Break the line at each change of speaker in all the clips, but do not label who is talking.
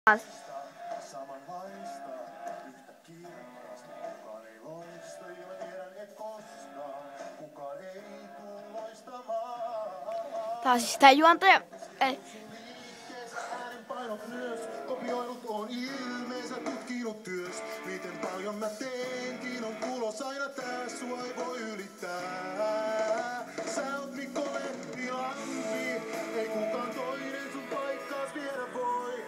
Taas siis tää juontaja.
Kopioinut on ilmeensä tutkinut työs. Miten paljon mä teenkin on kulos aina tää. Sua ei voi ylittää. Sä oot Mikko Leppilampi. Ei kukaan toinen sun paikkaas viedä voi.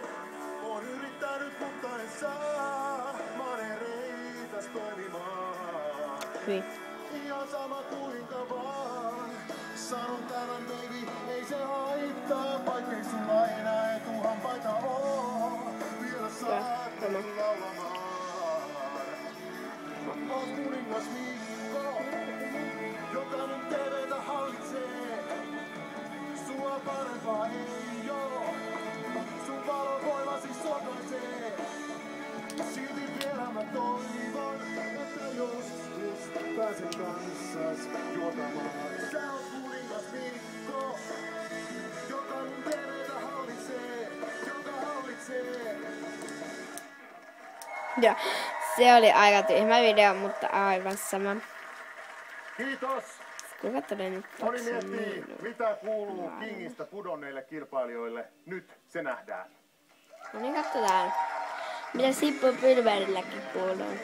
Oon yrittänyt mutta en saa. Mä oon reitäs toimimaan. Ihan sama kuinka vaan. Sanon tämän baby, ei se haittaa. Vaikkei sulla enää etuhampaita oo. Vielä saat laulamaan. Oot kuningas Mikko, joka nyt TV:tä hallitsee. Sua parempaa ei oo. Sun valovoimasi sokaisee. Silti vielä mä toivon, että joskus pääsen kanssas juotamaan. Sä oot kuningas Mikko, joka mun TV:tä hallitsee, joka hallitsee.
Ja se oli aika tyhmä video, mutta aivan sama.
Kiitos!
Kuka todennut?
Moni miettii, mitä kuuluu Kingistä pudonneille kilpailijoille. Nyt se nähdään.
No niin, katsotaan. Mitä Sippo Pylvärilläkin kuuluu?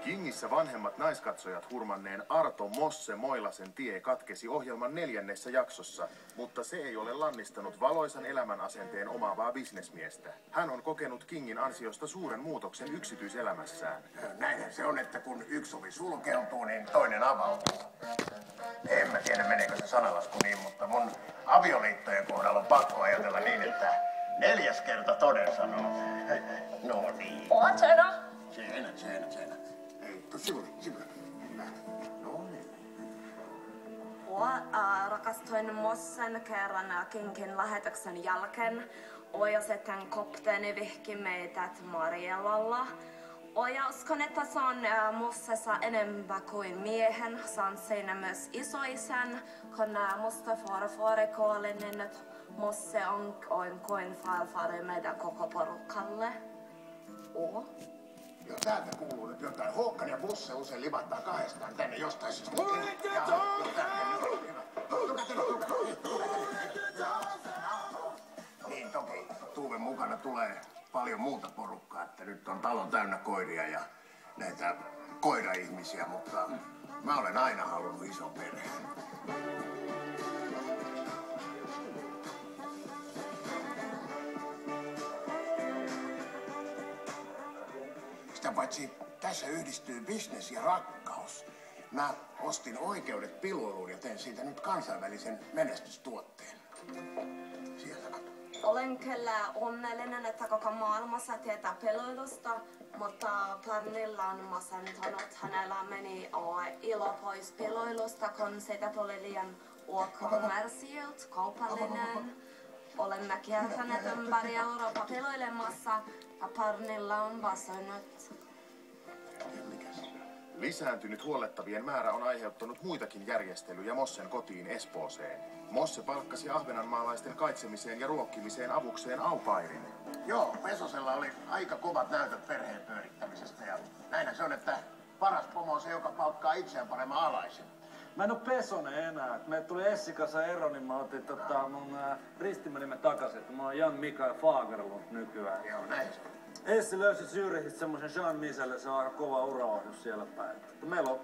Kingissä vanhemmat naiskatsojat hurmanneen Arto Mosse Moilasen tie katkesi ohjelman 4. jaksossa, mutta se ei ole lannistanut valoisan elämän asenteen omaavaa bisnesmiestä. Hän on kokenut Kingin ansiosta suuren muutoksen yksityiselämässään.
Näinhän se on, että kun yksi ovi sulkeutuu, niin toinen avautuu. En mä tiedä, meneekö se sanalasku niin, mutta mun avioliittojen kohdalla on pakko ajatella niin, että 4. kerta toden sanoo. No niin.
Tjena!
Tjena. Hei, tuu sivulle. No niin.
Rakastuin Mossen kerran Kingin lähetyksen jälkeen. Ja sitten kapteeni vihki meitä Mariellalla. Ja uskon, että se on Mossessa enemmän kuin miehen. Se on siinä myös isoisän. Kun musta farfari kuoli, niin nyt Mosse on kuin farfari meidän koko porukalle.
Joo, täältä kuuluu nyt jotain. Håkan ja Bosse usein livahtaa kahdestaan tänne jostain syystä. Niin toki Tuuven mukana tulee paljon muuta porukkaa, että nyt on talo täynnä koiria ja näitä koira-ihmisiä, mutta mä olen aina halunnut ison perheen. Sitä paitsi tässä yhdistyy bisnes ja rakkaus. Mä ostin oikeudet piluiluun ja teen siitä nyt kansainvälisen menestystuotteen. Sieltä kato.
Olen kyllä onnellinen, että koko maailmassa tietää piluilusta, mutta Pärnillä on masentunut. Hänellä meni ilo pois piluilusta, kun siitä tuli liian kommersiot, kaupallinen. Olemme kiertäneet ympäri Euroopan piluilemassa ja Pärnillä on väsynyt.
Lisääntynyt huollettavien määrä on aiheuttanut muitakin järjestelyjä Mossen kotiin Espooseen. Mosse palkkasi ahvenanmaalaisten kaitsemiseen ja ruokkimiseen avukseen au pairin.
Joo, Pesosella oli aika kovat näytöt perheen pyörittämisestä ja näinhän se on, että paras pomo on se, joka palkkaa itseään paremman alaisen.
Mä en oo Pesonen enää. Meille tuli Essi kanssa ero, niin mä otin mun ristimenimen takaisin, että mä oon Jan Mikael Fagerlund nykyään.
Joo, näin se on.
Essi löysi Zürihistä semmosen Jean Miselle, se on aika kova uraohjus siellä päin. Meillä on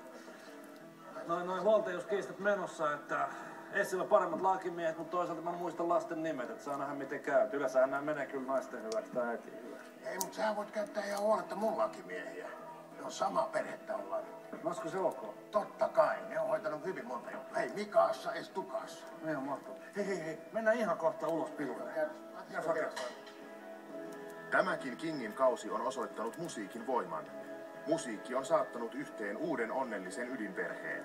noin huoltajuuskiistat menossa, että Essillä on paremmat lakimiehet, mutta toisaalta mä muistan lasten nimet, että saa nähdä miten käy. Yleensähän nämä menee kyllä naisten hyväksi tai äitin hyväksi.
Ei, mutta sä voit käyttää ihan huoletta mun lakimiehiä. Ne on samaa perhettä ollaan.
No, olisiko se ok?
Totta kai, ne on hoitanut hyvin monta juttua. Hei, Mikaassa, es Tukassa.
No ihan mahtavaa. Hei, mennään ihan kohta ulos piluille.
Tämäkin Kingin kausi on osoittanut musiikin voiman. Musiikki on saattanut yhteen uuden onnellisen ydinperheen.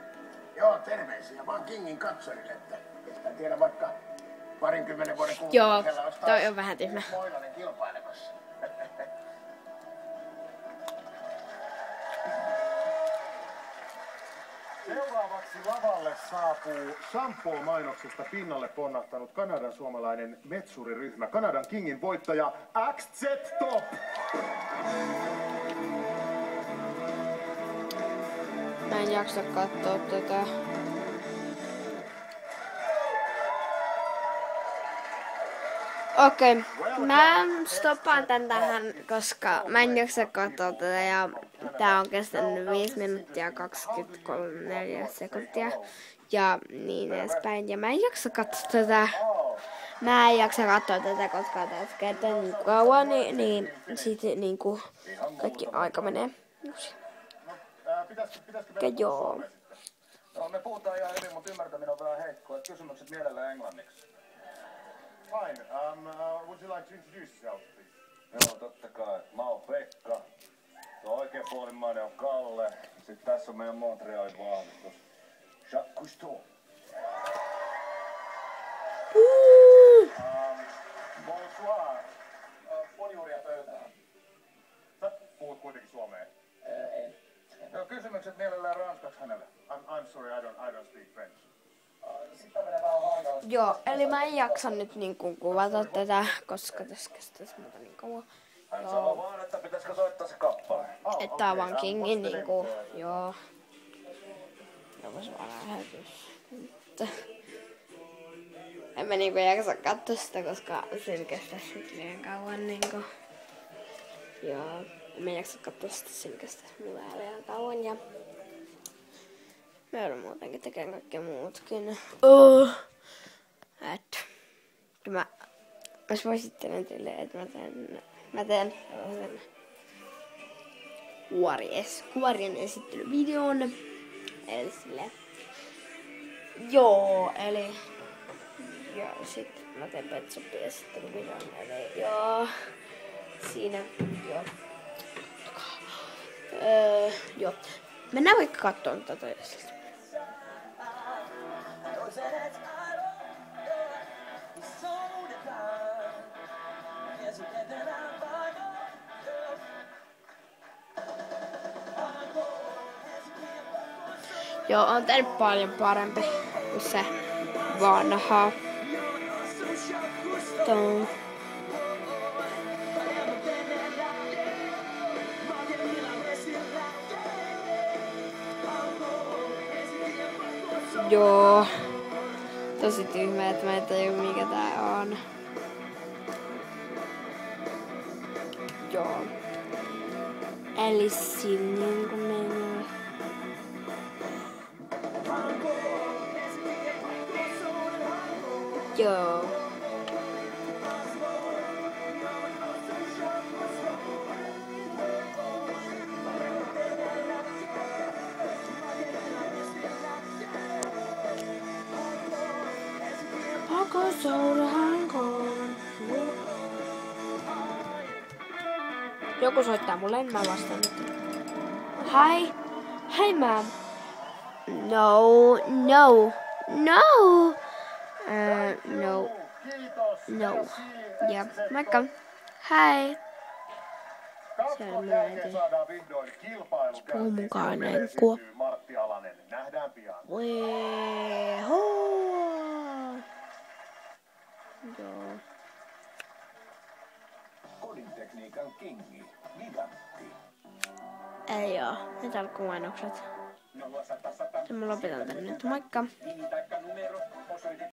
Joo, terveisiä vaan Kingin katsojille, että en tiedä vaikka 20 vuoden kuluttua.
Joo, toi on vähän tyhmä.
Moilanen kilpailemassa.
Seuraavaksi lavalle saapuu shampoo-mainoksesta pinnalle ponnahtanut Kanadan suomalainen metsuriryhmä, Kanadan Kingin voittaja XZ Top.
Mä en jaksa katsoa tätä. Okei, mä stoppaan tän tähän, koska mä en jaksa katsoa tätä ja tää on kestänyt 5 minuuttia 23 sekuntia ja niin edespäin. Ja mä en jaksa katsoa tätä. Mä en jaksa katsoa tätä, koska tässä kertaa niin kauan, niin sitten niinku kaikki aika menee. Ja joo.
No, me puhutaan ihan hyvin, mutta ymmärtäminen on vähän heikkoa. Kysymykset mielellään englanniksi.
Fine. Would you like to introduce yourself, please?
Joo, totta kai. Mä oon Pekka. Tuo oikeapuolimmainen on Kalle. Sitten tässä on meidän Montrealin vahvistus. Jacques Cousteau.
Bonsoir. Poniuria pöytään. Sä puhut kuitenkin suomea.
En. Joo, kysymykset mielellään ranskaksi hänelle.
I'm sorry, I don't speak French.
Joo, eli mä en jaksa nyt niinku kuvata tätä, koska tässä kestäisi muuta niin kauan.
Hän sanoo vaan, että pitäisikö soittaa se kappale.
Että tää on vaan Kingin niinku, joo. Joku suora lähetys. En mä niinku jaksa katsoa sitä, koska sen kestäisi nyt liian kauan niinku. Joo, en mä jaksa katsoa sitä, sen kestäisi mulle liian kauan ja mä joudun muutenkin tekemään kaikkea muutkin. Mä suosittelen teille, että mä teen kuorien esittelyvideon. Eli silleen. Joo, eli joo, sit mä teen Pet Shopin esittelyvideon. Eli joo, siinä joo. Joo. Mennään vaikka katsomaan tätä esille. Joo, on tehnyt paljon parempi kuin se vanha. Tuo. Joo. Tosi tyhmä, että mä en tajua mikä tää on. Joo. Eli sinne kun menee. Joo. Joku soittaa mulle, en mä vastaan nyt. Hi. Hi, ma'am. No. No. No. Ja, moikka. Hi. Se on mun äiti. Se puhuu mukaan näin.
Martti Alanen. Nähdään pian.
Joo.
Kodintekniikan kingi, Gigantti.
Ei oo. Nyt alkoi mainokset. Sitten mä lopetan tän nyt. Moikka.